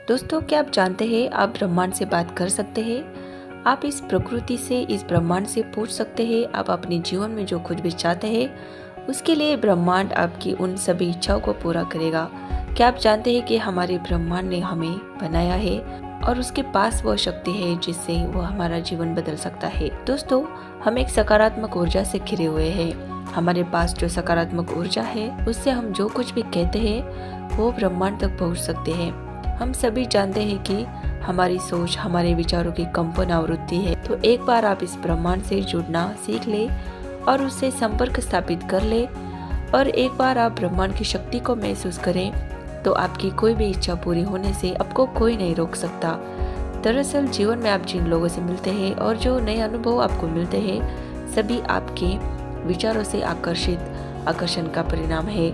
दोस्तों, क्या आप जानते हैं आप ब्रह्मांड से बात कर सकते हैं। आप इस प्रकृति से, इस ब्रह्मांड से पूछ सकते हैं आप अपने जीवन में जो कुछ भी चाहते हैं उसके लिए ब्रह्मांड आपकी उन सभी इच्छाओं को पूरा करेगा। क्या आप जानते हैं कि हमारे ब्रह्मांड ने हमें बनाया है और उसके पास वह शक्ति है जिससे वह हमारा जीवन बदल सकता है। दोस्तों, हम एक सकारात्मक ऊर्जा से घिरे हुए हैं। हमारे पास जो सकारात्मक ऊर्जा है उससे हम जो कुछ भी कहते हैं वो ब्रह्मांड तक पहुंच सकते हैं। हम सभी जानते हैं कि हमारी सोच हमारे विचारों की कंपन आवृत्ति है। तो एक बार आप इस ब्रह्मांड से जुड़ना सीख ले और उससे संपर्क स्थापित कर ले और एक बार आप ब्रह्मांड की शक्ति को महसूस करें तो आपकी कोई भी इच्छा पूरी होने से आपको कोई नहीं रोक सकता। दरअसल जीवन में आप जिन लोगों से मिलते हैं और जो नए अनुभव आपको मिलते हैं सभी आपके विचारों से आकर्षण का परिणाम है,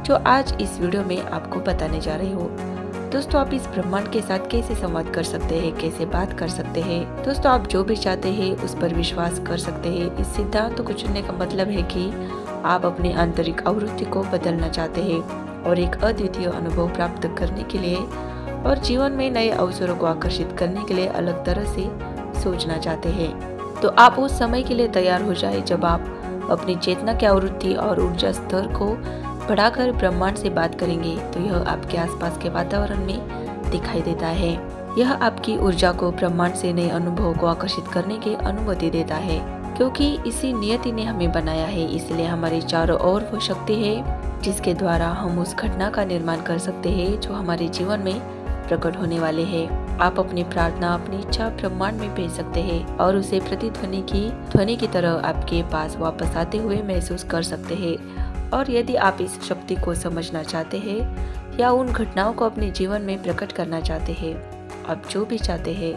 जो आज इस वीडियो में आपको बताने जा रही हूँ। दोस्तों, आप इस ब्रह्मांड के साथ कैसे संवाद कर सकते हैं, कैसे बात कर सकते हैं। दोस्तों, आप जो भी चाहते हैं उस पर विश्वास कर सकते हैं। इस सिद्धांत को चुनने का मतलब है कि आप अपने आंतरिक आवृत्ति को बदलना चाहते हैं और एक अद्वितीय अनुभव प्राप्त करने के लिए और जीवन में नए अवसरों को आकर्षित करने के लिए अलग तरह से सोचना चाहते हैं। तो आप उस समय के लिए तैयार हो जाए जब आप अपनी चेतना की आवृत्ति और ऊर्जा स्तर को बढ़ाकर ब्रह्मांड से बात करेंगे तो यह आपके आसपास के वातावरण में दिखाई देता है। यह आपकी ऊर्जा को ब्रह्मांड से नए अनुभव को आकर्षित करने की अनुमति देता है। क्योंकि इसी नियति ने हमें बनाया है, इसलिए हमारे चारों ओर वो शक्ति है जिसके द्वारा हम उस घटना का निर्माण कर सकते हैं जो हमारे जीवन में प्रकट होने वाले हैं। आप अपनी प्रार्थना, अपनी इच्छा ब्रह्मांड में भेज सकते हैं और उसे ध्वनि की तरह आपके पास वापस आते हुए महसूस कर सकते हैं। और यदि आप इस शक्ति को समझना चाहते हैं या उन घटनाओं को अपने जीवन में प्रकट करना चाहते हैं, आप जो भी चाहते हैं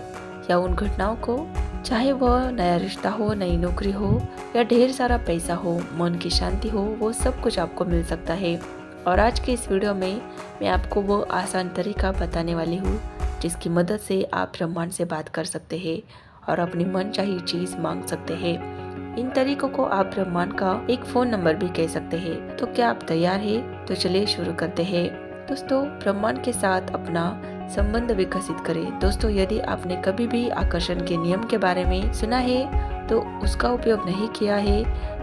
या उन घटनाओं को, चाहे वह नया रिश्ता हो, नई नौकरी हो या ढेर सारा पैसा हो, मन की शांति हो, वो सब कुछ आपको मिल सकता है। और आज के इस वीडियो में मैं आपको वो आसान तरीका बताने वाली हूँ जिसकी मदद से आप ब्रह्मांड से बात कर सकते हैं और अपनी मनचाही चीज मांग सकते हैं। इन तरीकों को आप ब्रह्मांड का एक फोन नंबर भी कह सकते हैं। तो क्या आप तैयार हैं? तो चलिए शुरू करते हैं। दोस्तों, ब्रह्मांड के साथ अपना संबंध विकसित करें। दोस्तों, यदि आपने कभी भी आकर्षण के नियम के बारे में सुना है तो उसका उपयोग नहीं किया है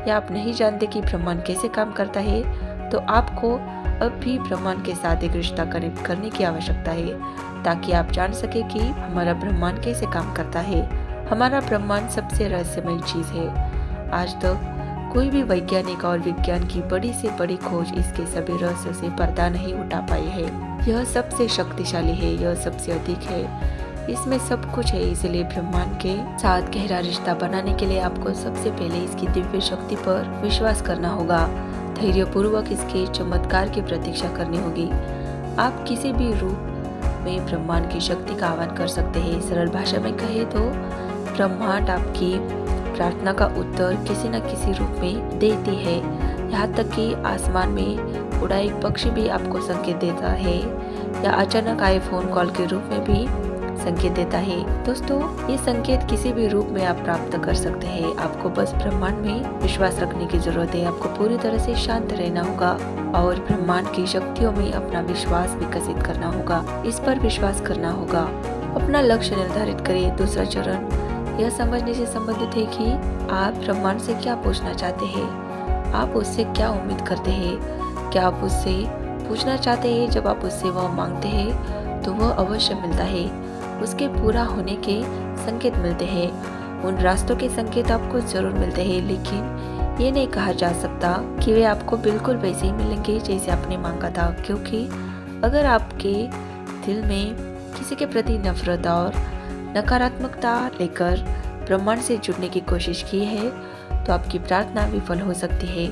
या आप नहीं जानते कि ब्रह्मांड कैसे काम करता है, तो आपको अब भी ब्रह्मांड के साथ एक रिश्ता कनेक्ट करने की आवश्यकता है ताकि आप जान सके कि हमारा ब्रह्मांड कैसे काम करता है। हमारा ब्रह्मांड सबसे रहस्यमय चीज है। आज तक कोई भी वैज्ञानिक और विज्ञान की बड़ी से बड़ी खोज इसके सभी रहस्यों से पर्दा नहीं उठा पाई है। यह सबसे शक्तिशाली है, यह सबसे अधिक है, इसमें सब कुछ है। इसलिए ब्रह्मांड के साथ गहरा रिश्ता बनाने के लिए आपको सबसे पहले इसकी दिव्य शक्ति पर विश्वास करना होगा। धैर्य पूर्वक इसके चमत्कार की प्रतीक्षा करनी होगी। आप किसी भी रूप में ब्रह्मांड की शक्ति का आह्वान कर सकते हैं। सरल भाषा में कहे तो ब्रह्मांड आपकी प्रार्थना का उत्तर किसी न किसी रूप में देती है। यहाँ तक कि आसमान में उड़ा एक पक्षी भी आपको संकेत देता है या अचानक आए फोन कॉल के रूप में भी संकेत देता है। दोस्तों, ये संकेत किसी भी रूप में आप प्राप्त कर सकते हैं। आपको बस ब्रह्मांड में विश्वास रखने की जरूरत है। आपको पूरी तरह से शांत रहना होगा और ब्रह्मांड की शक्तियों में अपना विश्वास विकसित करना होगा। इस पर विश्वास करना होगा। अपना लक्ष्य निर्धारित करिए। दूसरा चरण यह समझने से संबंधित है कि आप ब्रह्मांड से क्या पूछना चाहते हैं, आप उससे क्या उम्मीद करते हैं। क्या आप उससे पूछना चाहते हैं? जब आप उससे वह मांगते हैं तो वह अवश्य मिलता है। उसके पूरा होने के संकेत मिलते हैं। उन रास्तों के संकेत आपको जरूर मिलते हैं, लेकिन ये नहीं कहा जा सकता कि वे आपको बिल्कुल वैसे ही मिलेंगे जैसे आपने मांगा था। क्योंकि अगर आपके दिल में किसी के प्रति नफरत और नकारात्मकता लेकर ब्रह्मांड से जुड़ने की कोशिश की है तो आपकी प्रार्थना विफल हो सकती है।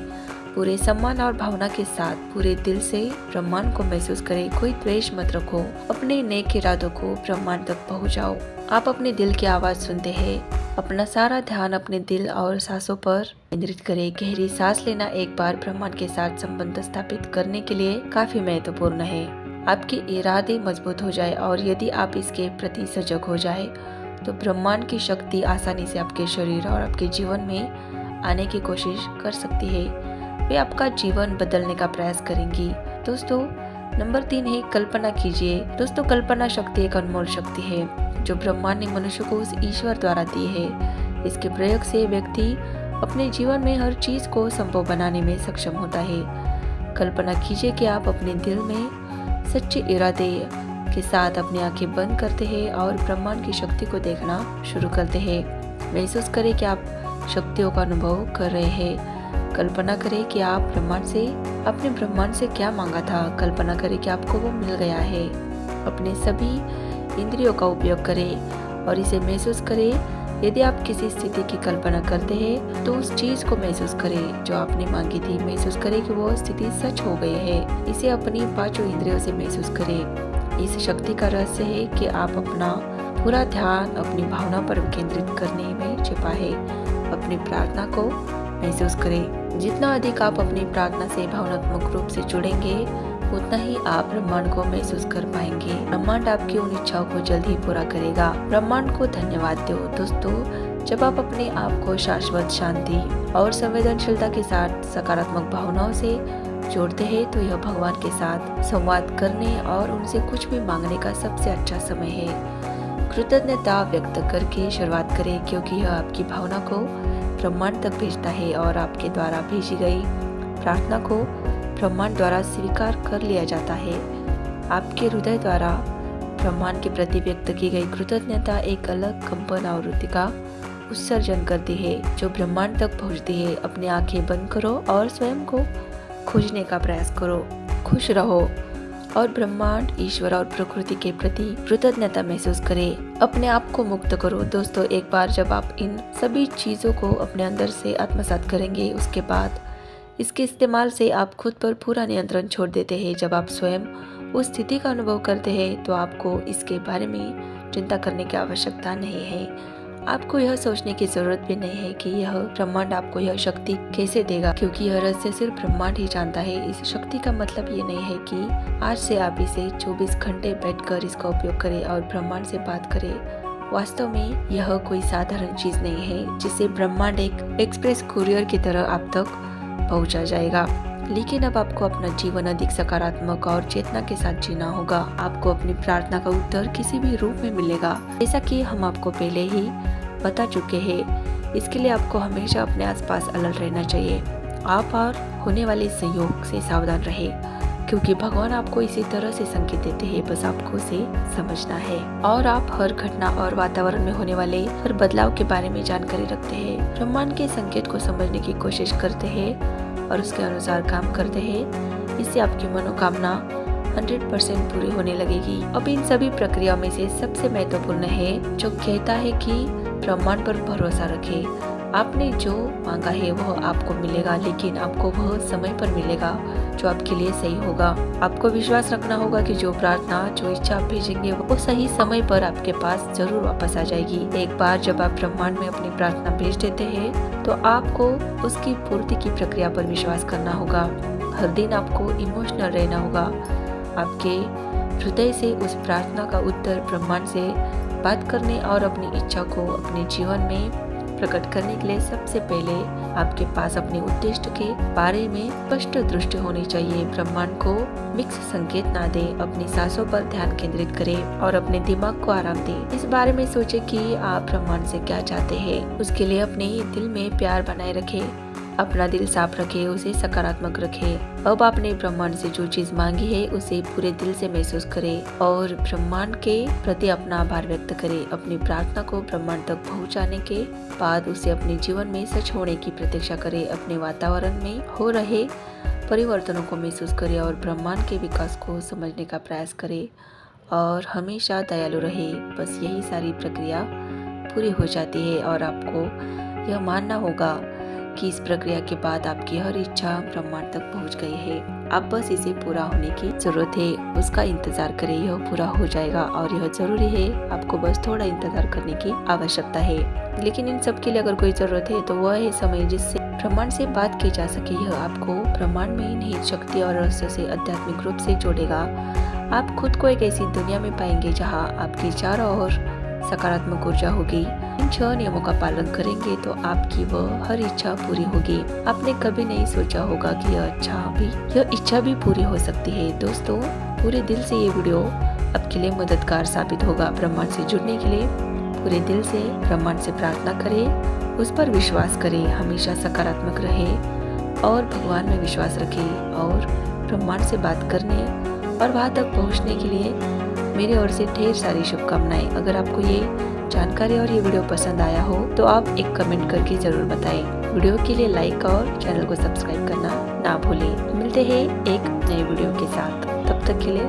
पूरे सम्मान और भावना के साथ पूरे दिल से ब्रह्मांड को महसूस करें। कोई द्वेष मत रखो। अपने नेक इरादों को ब्रह्मांड तक पहुंचाओ। आप अपने दिल की आवाज सुनते हैं। अपना सारा ध्यान अपने दिल और सांसों पर केंद्रित करें। गहरी सांस लेना एक बार ब्रह्मांड के साथ संबंध स्थापित करने के लिए काफी महत्वपूर्ण है। आपके इरादे मजबूत हो जाए और यदि आप इसके प्रति सजग हो जाए तो ब्रह्मांड की शक्ति आसानी से आपके शरीर और आपके जीवन में आने की कोशिश कर सकती है। वे आपका जीवन बदलने का प्रयास करेंगी। दोस्तों, नंबर 3 है कल्पना कीजिए। दोस्तों, कल्पना शक्ति एक अनमोल शक्ति है जो ब्रह्मांड ने मनुष्य को उस ईश्वर द्वारा दी है। इसके प्रयोग से व्यक्ति अपने जीवन में हर चीज को संभव बनाने में सक्षम होता है। कल्पना कीजिए कि आप अपने दिल में सच्चे इरादे के साथ अपनी आंखें बंद करते हैं और ब्रह्मांड की शक्ति को देखना शुरू करते हैं। महसूस करें कि आप शक्तियों का अनुभव कर रहे हैं। कल्पना करें कि आप अपने ब्रह्मांड से क्या मांगा था। कल्पना करें कि आपको वो मिल गया है। अपने सभी इंद्रियों का उपयोग करें और इसे महसूस करें। यदि आप किसी स्थिति की कल्पना करते हैं तो उस चीज को महसूस करें जो आपने मांगी थी। महसूस करें कि वो स्थिति सच हो गई है। इसे अपनी 5 इंद्रियों से महसूस करें। इस शक्ति का रहस्य है कि आप अपना पूरा ध्यान अपनी भावना पर केंद्रित करने में छिपा है। अपनी प्रार्थना को महसूस करें। जितना अधिक आप अपनी प्रार्थना से भावनात्मक रूप से जुड़ेंगे उतना ही आप ब्रह्मांड को महसूस कर पाएंगे। ब्रह्मांड आपकी उन इच्छाओं को जल्द ही पूरा करेगा। ब्रह्मांड को धन्यवाद दो। दोस्तों, जब आप अपने आप को शाश्वत शांति और संवेदनशीलता के साथ सकारात्मक भावनाओं से जोड़ते हैं तो यह भगवान के साथ संवाद करने और उनसे कुछ भी मांगने का सबसे अच्छा समय है। कृतज्ञता व्यक्त करके शुरुआत करें, क्योंकि यह आपकी भावना को ब्रह्मांड तक भेजता है और आपके द्वारा भेजी गई प्रार्थना को ब्रह्मांड द्वारा स्वीकार कर लिया जाता है। आपके हृदय द्वारा ब्रह्मांड के प्रति व्यक्त की गई कृतज्ञता एक अलग कंपन आवृत्ति का उत्सर्जन करती है जो ब्रह्मांड तक पहुंचती है। अपनी आंखें बंद करो और स्वयं को खोजने का प्रयास करो। खुश रहो और ब्रह्मांड, ईश्वर और प्रकृति के प्रति कृतज्ञता महसूस करें। अपने आप को मुक्त करो। दोस्तों, एक बार जब आप इन सभी चीजों को अपने अंदर से आत्मसात करेंगे, उसके बाद इसके इस्तेमाल से आप खुद पर पूरा नियंत्रण छोड़ देते हैं। जब आप स्वयं उस स्थिति का अनुभव करते हैं तो आपको इसके बारे में चिंता करने की आवश्यकता नहीं है। आपको यह सोचने की जरूरत भी नहीं है कि यह ब्रह्मांड आपको यह शक्ति कैसे देगा, क्योंकि यह रहस्य सिर्फ ब्रह्मांड ही जानता है। इस शक्ति का मतलब ये नहीं है कि आज से आप इसे 24 घंटे बैठकर इसका उपयोग करें और ब्रह्मांड से बात करें। वास्तव में यह कोई साधारण चीज नहीं है जिसे ब्रह्मांड एक एक्सप्रेस कुरियर की तरह आप तक पहुंचा जाएगा। लेकिन अब आपको अपना जीवन अधिक सकारात्मक और चेतना के साथ जीना होगा। आपको अपनी प्रार्थना का उत्तर किसी भी रूप में मिलेगा, जैसा कि हम आपको पहले ही बता चुके हैं। इसके लिए आपको हमेशा अपने आसपास अलर्ट रहना चाहिए। आप और होने वाले संयोग से सावधान रहे, क्योंकि भगवान आपको इसी तरह से संकेत देते हैं। बस आपको उसे समझना है और आप हर घटना और वातावरण में होने वाले हर बदलाव के बारे में जानकारी रखते हैं। ब्रह्मांड के संकेत को समझने की कोशिश करते हैं और उसके अनुसार काम करते हैं। इससे आपकी मनोकामना 100% पूरी होने लगेगी। अब इन सभी प्रक्रियाओं में से सबसे महत्वपूर्ण है जो कहता है कि ब्रह्मांड पर भरोसा रखें। आपने जो मांगा है वह आपको मिलेगा, लेकिन आपको वह समय पर मिलेगा जो आपके लिए सही होगा। आपको विश्वास रखना होगा कि जो प्रार्थना, जो इच्छा आप भेजेंगे वो सही समय पर आपके पास जरूर वापस आ जाएगी। एक बार जब आप ब्रह्मांड में अपनी प्रार्थना भेज देते हैं तो आपको उसकी पूर्ति की प्रक्रिया पर विश्वास करना होगा। हर दिन आपको इमोशनल रहना होगा। आपके हृदय से उस प्रार्थना का उत्तर ब्रह्मांड से बात करने और अपनी इच्छा को अपने जीवन में प्रकट करने के लिए सबसे पहले आपके पास अपने उद्देश्य के बारे में स्पष्ट दृष्टि होनी चाहिए। ब्रह्मांड को मिक्स संकेत ना दे। अपनी सांसों पर ध्यान केंद्रित करें और अपने दिमाग को आराम दें। इस बारे में सोचें कि आप ब्रह्मांड से क्या चाहते हैं। उसके लिए अपने दिल में प्यार बनाए रखें। अपना दिल साफ रखें, उसे सकारात्मक रखें। अब आपने ब्रह्मांड से जो चीज मांगी है उसे पूरे दिल से महसूस करें और ब्रह्मांड के प्रति अपना आभार व्यक्त करें। अपनी प्रार्थना को ब्रह्मांड तक पहुंचाने के बाद उसे अपने जीवन में सच होने की प्रतीक्षा करें। अपने वातावरण में हो रहे परिवर्तनों को महसूस करें और ब्रह्मांड के विकास को समझने का प्रयास करें और हमेशा दयालु रहे। बस यही सारी प्रक्रिया पूरी हो जाती है और आपको यह मानना होगा कि इस प्रक्रिया के बाद आपकी हर इच्छा ब्रह्मांड तक पहुंच गई है। अब बस इसे पूरा होने की जरूरत है। उसका इंतजार करें, यह पूरा हो जाएगा और यह जरूरी है। आपको बस थोड़ा इंतजार करने की आवश्यकता है। लेकिन इन सब के लिए अगर कोई जरूरत है तो वह है समय, जिससे ब्रह्मांड से बात की जा सके। यह आपको ब्रह्मांड में निहित शक्ति और रहस्य से आध्यात्मिक रूप से जोड़ेगा। आप खुद को एक ऐसी दुनिया में पाएंगे जहाँ आपकी चारों ओर सकारात्मक ऊर्जा होगी। इन 6 नियमों का पालन करेंगे तो आपकी वह हर इच्छा पूरी होगी। आपने कभी नहीं सोचा होगा कि यह इच्छा भी पूरी हो सकती है। दोस्तों, पूरे दिल से ये वीडियो आपके लिए मददगार साबित होगा। ब्रह्मांड से जुड़ने के लिए पूरे दिल से ब्रह्मांड से प्रार्थना करें, उस पर विश्वास करें, हमेशा सकारात्मक रहे और भगवान में विश्वास रखें और ब्रह्मांड से बात करने और वहाँ तक पहुँचने के लिए मेरी ओर से ढेर सारी शुभकामनाएं। अगर आपको ये जानकारी और ये वीडियो पसंद आया हो तो आप एक कमेंट करके ज़रूर बताएं। वीडियो के लिए लाइक और चैनल को सब्सक्राइब करना ना भूलें। मिलते हैं एक नए वीडियो के साथ, तब तक के लिए